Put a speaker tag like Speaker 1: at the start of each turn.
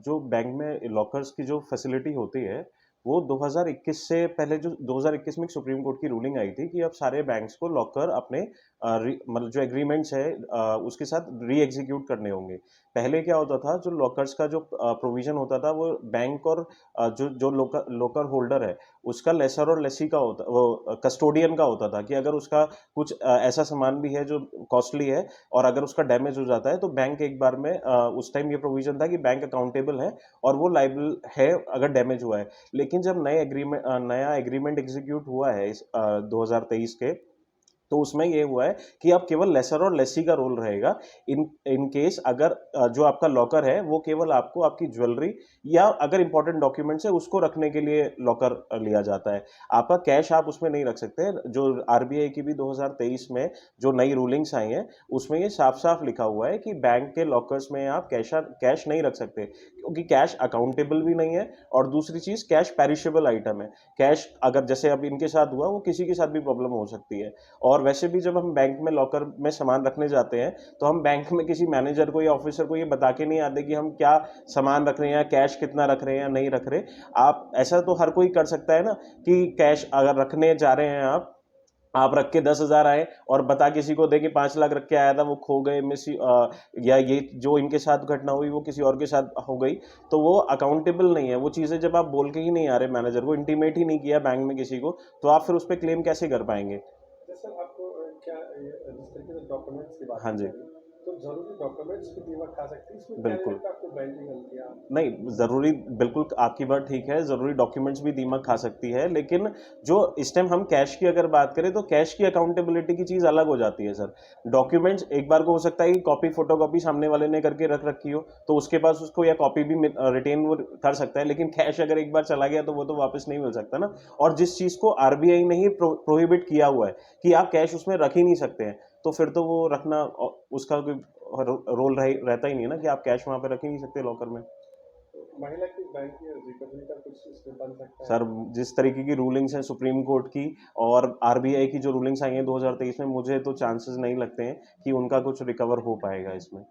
Speaker 1: जो बैंक में लॉकर्स की जो फैसिलिटी होती है, वो 2021 से पहले जो 2021 में एक सुप्रीम कोर्ट की रूलिंग आई थी कि अब सारे बैंक्स को लॉकर अपने मतलब जो एग्रीमेंट्स है उसके साथ री एग्जीक्यूट करने होंगे। पहले क्या होता था, जो लॉकर्स का जो प्रोविज़न होता था वो बैंक और जो जो लोकर लॉकर होल्डर है, उसका लेसर और लेसी का होता वो कस्टोडियन का होता था कि अगर उसका कुछ ऐसा सामान भी है जो कॉस्टली है और अगर उसका डैमेज हो जाता है तो बैंक एक बार में उस टाइम ये प्रोविज़न था कि बैंक अकाउंटेबल है और वो लायबल है अगर डैमेज हुआ है। लेकिन जब नया एग्रीमेंट एग्जीक्यूट हुआ है इस 2023 के, तो उसमें ये हुआ है कि अब केवल लेसर और लेसी का रोल रहेगा। इन इन केस अगर जो आपका लॉकर है वो केवल आपको आपकी ज्वेलरी या अगर इंपॉर्टेंट डॉक्यूमेंट्स है उसको रखने के लिए लॉकर लिया जाता है। आपका कैश आप उसमें नहीं रख सकते। जो आरबीआई की भी 2023 में जो नई रूलिंग्स आई हैं उसमें ये साफ-साफ लिखा हुआ है कि बैंक के लॉकर्स में आप कैश नहीं रख सकते, क्योंकि कैश अकाउंटेबल भी नहीं है और दूसरी चीज़ कैश पेरिशेबल आइटम है। कैश अगर जैसे अब इनके साथ हुआ वो किसी के साथ भी प्रॉब्लम हो सकती है। और वैसे भी जब हम बैंक में लॉकर में सामान रखने जाते हैं, तो हम बैंक में किसी मैनेजर को या ऑफिसर को ये बता के नहीं आते कि हम क्या सामान रख रहे हैं या कैश कितना रख रहे हैं या नहीं रख रहे। आप ऐसा तो हर कोई कर सकता है ना कि कैश अगर रखने जा रहे हैं आप रख के 10,000 आए और बता किसी को दे कि 5 लाख रख के आया था, वो खो गए या ये जो इनके साथ घटना हुई वो किसी और के साथ हो गई, तो वो अकाउंटेबल नहीं है। वो चीज़ें जब आप बोल के ही नहीं आ रहे मैनेजर को, इंटीमेट ही नहीं किया बैंक में किसी को, तो आप फिर उस पे क्लेम कैसे कर पाएँगे?
Speaker 2: सर आपको क्या जिस तरीके से डॉक्यूमेंट्स की बात
Speaker 1: हाँ
Speaker 2: की
Speaker 1: जी,
Speaker 2: जा रही है, तो ज़रूरी डॉक्यूमेंट्स भी दीमक खा सकती है, इसमें क्या नहीं
Speaker 1: बिल्कुल।
Speaker 2: लगता आपको बैंक की गलतियाँ?
Speaker 1: नहीं, ज़रूरी बिल्कुल आपकी बात ठीक है, ज़रूरी डॉक्यूमेंट्स भी दीमक खा सकती है, लेकिन जो इस टाइम हम कैश की अगर बात करें, तो कैश की अकाउंटेबिलिटी की चीज़ अलग हो जाती है सर। डॉक्यूमेंट्स एक बार को हो सकता है कि कॉपी, फोटोकॉपी सामने वाले ने करके रख रखी हो, तो उसके पास उसको या कॉपी भी रिटेन वो कर सकता है, लेकिन कैश अगर एक बार चला गया, तो वो तो वापस नहीं मिल सकता ना। और जिस चीज़ को आरबीआई ने ही प्रोहिबिट किया हुआ है कि आप कैश उसमें रख ही नहीं सकते हैं, तो फिर तो वो रखना उसका कोई रोल रहता ही नहीं है ना कि आप कैश वहाँ पे रख ही नहीं सकते लॉकर में।
Speaker 2: तो महिला की बैंक की रिकवरी का कुछ इसमें बन सकता है?
Speaker 1: सर, जिस तरीके की रूलिंग्स हैं सुप्रीम कोर्ट की और आरबीआई की जो रूलिंग्स आई हैं 2023 में, मुझे तो चांसेस नहीं लगते हैं कि उनका कुछ रिकवर हो पाएगा इसमें।